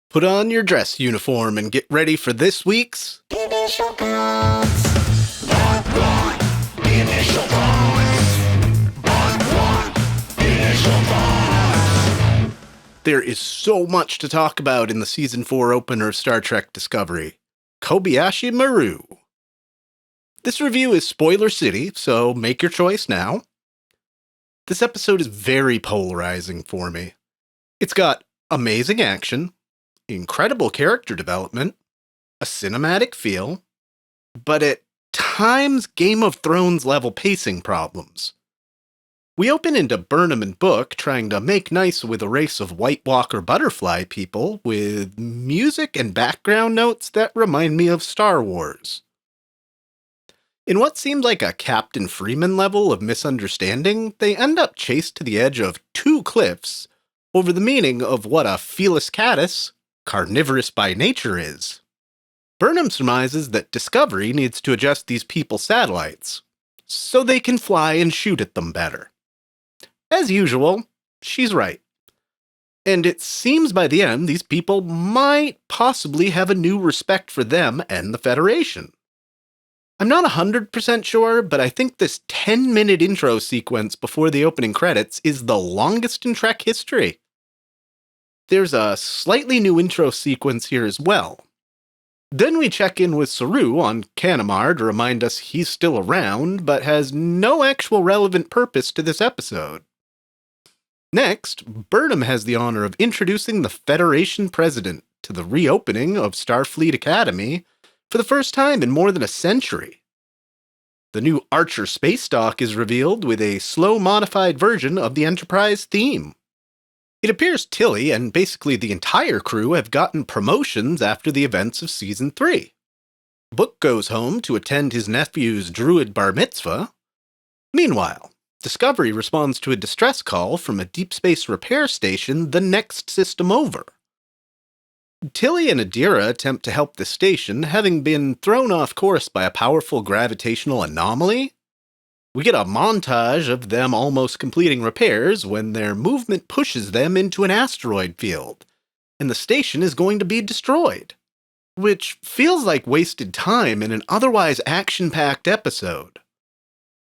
Put on your dress uniform and get ready for this week's Initial Thoughts. Part 1. Initial Thoughts. Part 1. Initial Thoughts. There is so much to talk about in the Season 4 opener of Star Trek Discovery. Kobayashi Maru. This review is spoiler city, so make your choice now. This episode is very polarizing for me. It's got amazing action, incredible character development, a cinematic feel, but at times Game of Thrones level pacing problems. We open into Burnham and Book trying to make nice with a race of White Walker butterfly people with music and background notes that remind me of Star Wars. In what seemed like a Captain Freeman level of misunderstanding, they end up chased to the edge of two cliffs over the meaning of what a Felis catus, carnivorous by nature, is. Burnham surmises that Discovery needs to adjust these people's satellites so they can fly and shoot at them better. As usual, she's right. And it seems by the end these people might possibly have a new respect for them and the Federation. I'm not 100% sure, but I think this 10-minute intro sequence before the opening credits is the longest in Trek history. There's a slightly new intro sequence here as well. Then we check in with Saru on Canamar to remind us he's still around, but has no actual relevant purpose to this episode. Next, Burnham has the honor of introducing the Federation President to the reopening of Starfleet Academy for the first time in more than a century. The new Archer space dock is revealed with a slow-modified version of the Enterprise theme. It appears Tilly and basically the entire crew have gotten promotions after the events of Season 3. Book goes home to attend his nephew's druid bar mitzvah. Meanwhile, Discovery responds to a distress call from a deep space repair station the next system over. Tilly and Adira attempt to help the station, having been thrown off course by a powerful gravitational anomaly. We get a montage of them almost completing repairs when their movement pushes them into an asteroid field, and the station is going to be destroyed. Which feels like wasted time in an otherwise action-packed episode.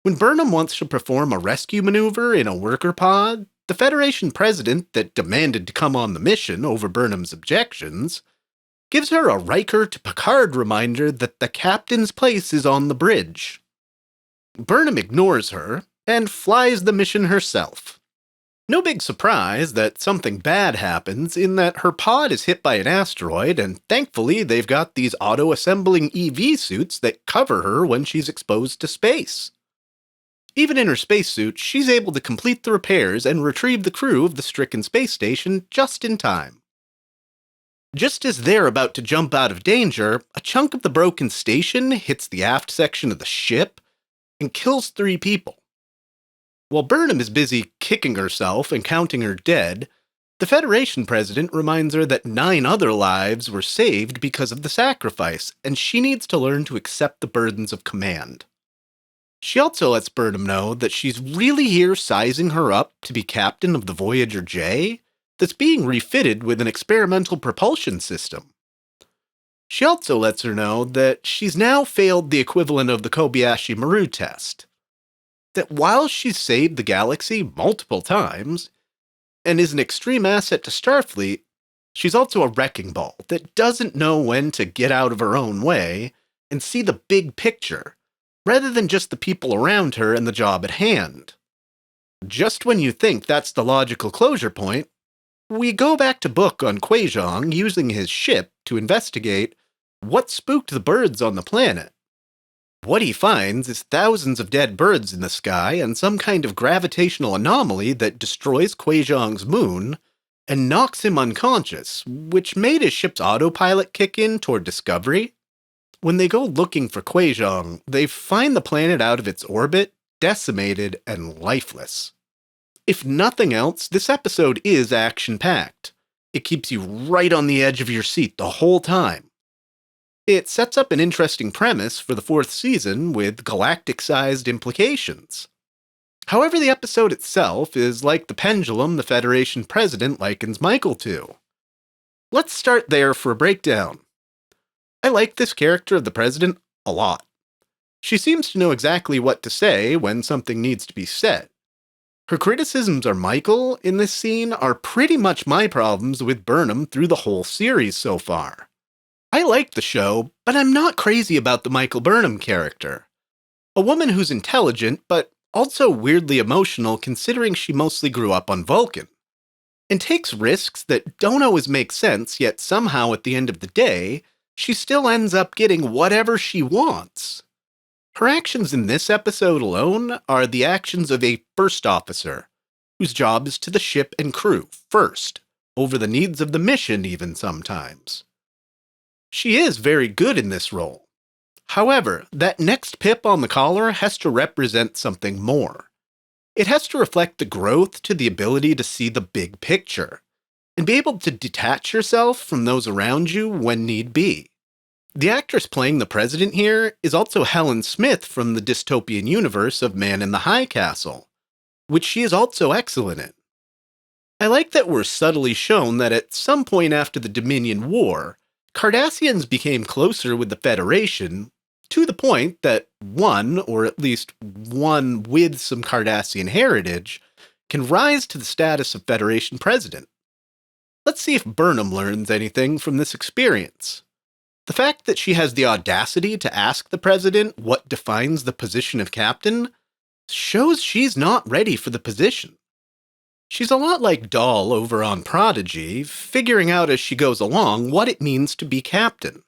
When Burnham wants to perform a rescue maneuver in a worker pod, the Federation president that demanded to come on the mission over Burnham's objections gives her a Riker to Picard reminder that the captain's place is on the bridge. Burnham ignores her and flies the mission herself. No big surprise that something bad happens in that her pod is hit by an asteroid, and thankfully they've got these auto-assembling EV suits that cover her when she's exposed to space. Even in her spacesuit, she's able to complete the repairs and retrieve the crew of the stricken space station just in time. Just as they're about to jump out of danger, a chunk of the broken station hits the aft section of the ship and kills 3 people. While Burnham is busy kicking herself and counting her dead, the Federation president reminds her that 9 other lives were saved because of the sacrifice, and she needs to learn to accept the burdens of command. She also lets Burnham know that she's really here sizing her up to be captain of the Voyager J that's being refitted with an experimental propulsion system. She also lets her know that she's now failed the equivalent of the Kobayashi Maru test. That while she's saved the galaxy multiple times, and is an extreme asset to Starfleet, she's also a wrecking ball that doesn't know when to get out of her own way and see the big picture, rather than just the people around her and the job at hand. Just when you think that's the logical closure point, we go back to Book on Kwajong using his ship to investigate what spooked the birds on the planet. What he finds is thousands of dead birds in the sky and some kind of gravitational anomaly that destroys Kwajong's moon and knocks him unconscious, which made his ship's autopilot kick in toward Discovery. When they go looking for Kwajong, they find the planet out of its orbit, decimated and lifeless. If nothing else, this episode is action-packed. It keeps you right on the edge of your seat the whole time. It sets up an interesting premise for the 4th season with galactic-sized implications. However, the episode itself is like the pendulum the Federation president likens Michael to. Let's start there for a breakdown. I like this character of the president a lot. She seems to know exactly what to say when something needs to be said. Her criticisms of Michael in this scene are pretty much my problems with Burnham through the whole series so far. I like the show, but I'm not crazy about the Michael Burnham character. A woman who's intelligent, but also weirdly emotional considering she mostly grew up on Vulcan, and takes risks that don't always make sense, yet somehow at the end of the day, she still ends up getting whatever she wants. Her actions in this episode alone are the actions of a first officer, whose job is to the ship and crew first, over the needs of the mission even sometimes. She is very good in this role. However, that next pip on the collar has to represent something more. It has to reflect the growth to the ability to see the big picture, and be able to detach yourself from those around you when need be. The actress playing the president here is also Helen Smith from the dystopian universe of Man in the High Castle, which she is also excellent in. I like that we're subtly shown that at some point after the Dominion War, Cardassians became closer with the Federation, to the point that one, or at least one with some Cardassian heritage, can rise to the status of Federation president. Let's see if Burnham learns anything from this experience. The fact that she has the audacity to ask the president what defines the position of captain shows she's not ready for the position. She's a lot like Dahl over on Prodigy, figuring out as she goes along what it means to be captain.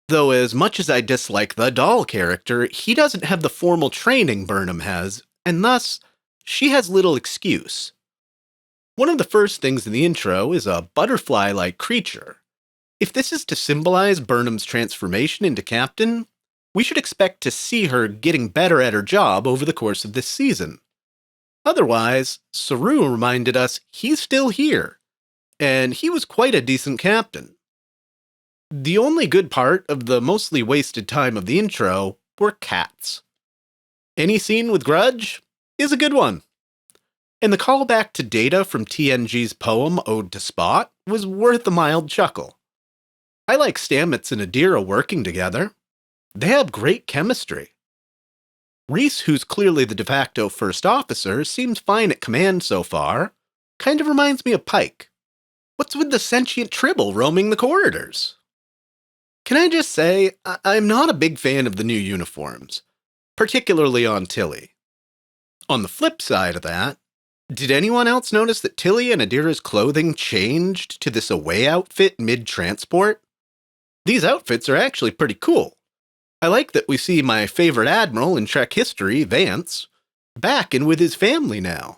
Though as much as I dislike the Dahl character, he doesn't have the formal training Burnham has, and thus, she has little excuse. One of the first things in the intro is a butterfly-like creature. If this is to symbolize Burnham's transformation into captain, we should expect to see her getting better at her job over the course of this season. Otherwise, Saru reminded us he's still here, and he was quite a decent captain. The only good part of the mostly wasted time of the intro were cats. Any scene with Grudge is a good one. And the callback to Data from TNG's poem Ode to Spot was worth a mild chuckle. I like Stamets and Adira working together. They have great chemistry. Reese, who's clearly the de facto first officer, seems fine at command so far. Kind of reminds me of Pike. What's with the sentient Tribble roaming the corridors? Can I just say, I'm not a big fan of the new uniforms, particularly on Tilly. On the flip side of that, did anyone else notice that Tilly and Adira's clothing changed to this away outfit mid-transport? These outfits are actually pretty cool. I like that we see my favorite admiral in Trek history, Vance, back and with his family now.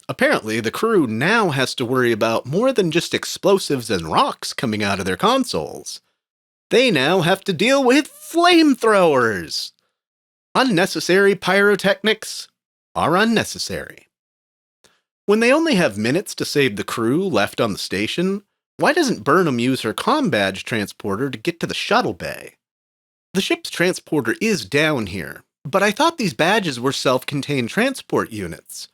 Apparently, the crew now has to worry about more than just explosives and rocks coming out of their consoles. They now have to deal with flamethrowers! Unnecessary pyrotechnics are unnecessary. When they only have minutes to save the crew left on the station, why doesn't Burnham use her comm badge transporter to get to the shuttle bay? The ship's transporter is down here, but I thought these badges were self-contained transport units.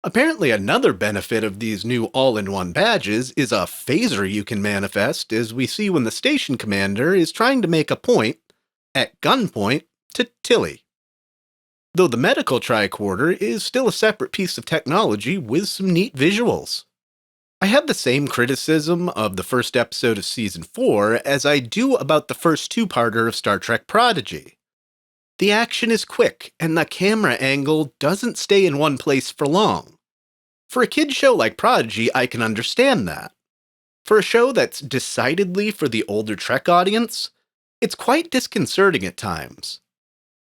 Apparently another benefit of these new all-in-one badges is a phaser you can manifest, as we see when the station commander is trying to make a point, at gunpoint, to Tilly. Though the medical tricorder is still a separate piece of technology with some neat visuals. I have the same criticism of the first episode of Season 4 as I do about the first two-parter of Star Trek Prodigy. The action is quick, and the camera angle doesn't stay in one place for long. For a kid's show like Prodigy, I can understand that. For a show that's decidedly for the older Trek audience, it's quite disconcerting at times.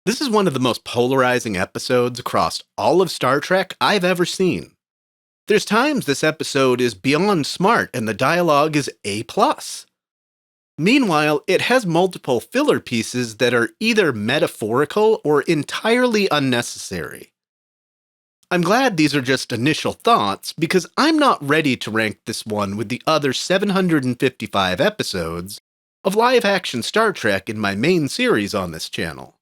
This is one of the most polarizing episodes across all of Star Trek I've ever seen. There's times this episode is beyond smart and the dialogue is A+. Meanwhile, it has multiple filler pieces that are either metaphorical or entirely unnecessary. I'm glad these are just initial thoughts because I'm not ready to rank this one with the other 755 episodes of live-action Star Trek in my main series on this channel.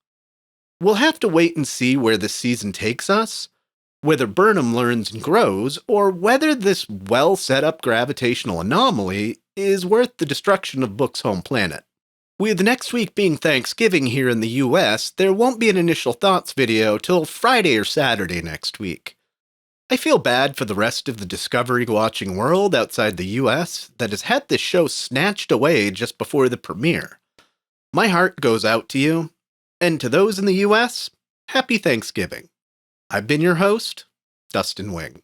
We'll have to wait and see where this season takes us, whether Burnham learns and grows, or whether this well-set-up gravitational anomaly is worth the destruction of Book's home planet. With next week being Thanksgiving here in the US, there won't be an initial thoughts video till Friday or Saturday next week. I feel bad for the rest of the Discovery watching world outside the US that has had this show snatched away just before the premiere. My heart goes out to you, and to those in the US, happy Thanksgiving. I've been your host, Dustin Wing.